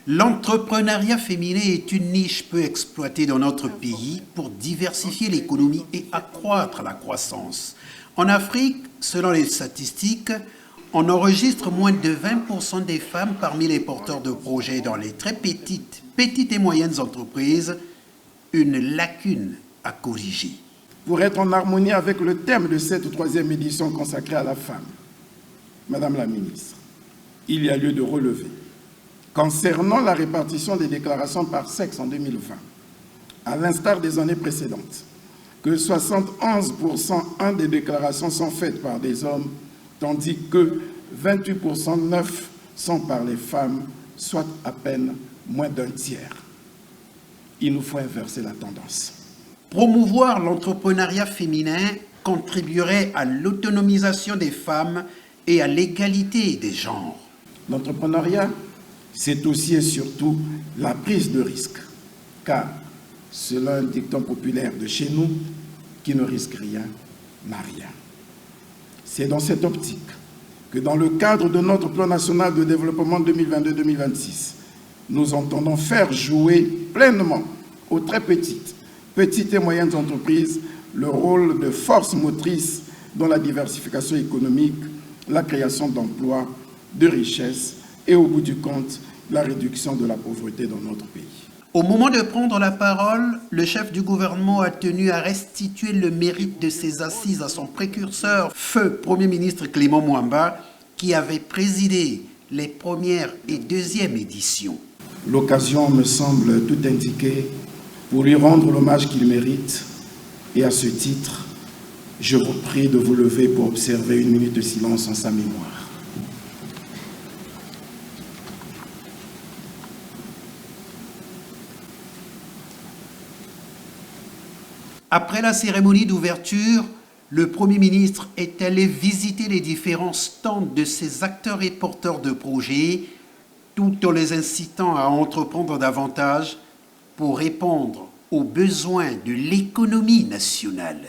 L'entrepreneuriat féminin est une niche peu exploitée dans notre pays pour diversifier l'économie et accroître la croissance. En Afrique, selon les statistiques, on enregistre moins de 20% des femmes parmi les porteurs de projets dans les très petites et moyennes entreprises, une lacune à corriger. Pour être en harmonie avec le thème de cette troisième édition consacrée à la femme, Madame la ministre, il y a lieu de relever, concernant la répartition des déclarations par sexe en 2020, à l'instar des années précédentes, que 71% des déclarations sont faites par des hommes, tandis que 28% neufs sont par les femmes, soit à peine moins d'un tiers. Il nous faut inverser la tendance. Promouvoir l'entrepreneuriat féminin contribuerait à l'autonomisation des femmes et à l'égalité des genres. L'entrepreneuriat, c'est aussi et surtout la prise de risque, car, selon un dicton populaire de chez nous, qui ne risque rien n'a rien. C'est dans cette optique que dans le cadre de notre plan national de développement 2022-2026, nous entendons faire jouer pleinement aux très petites et moyennes entreprises le rôle de force motrice dans la diversification économique, la création d'emplois, de richesses et au bout du compte, la réduction de la pauvreté dans notre pays. Au moment de prendre la parole, le chef du gouvernement a tenu à restituer le mérite de ses assises à son précurseur, feu Premier ministre Clément Mwamba, qui avait présidé les premières et deuxièmes éditions. L'occasion me semble tout indiquer pour lui rendre l'hommage qu'il mérite, et à ce titre, je vous prie de vous lever pour observer une minute de silence en sa mémoire. Après la cérémonie d'ouverture, le Premier ministre est allé visiter les différents stands de ces acteurs et porteurs de projets, tout en les incitant à entreprendre davantage pour répondre aux besoins de l'économie nationale.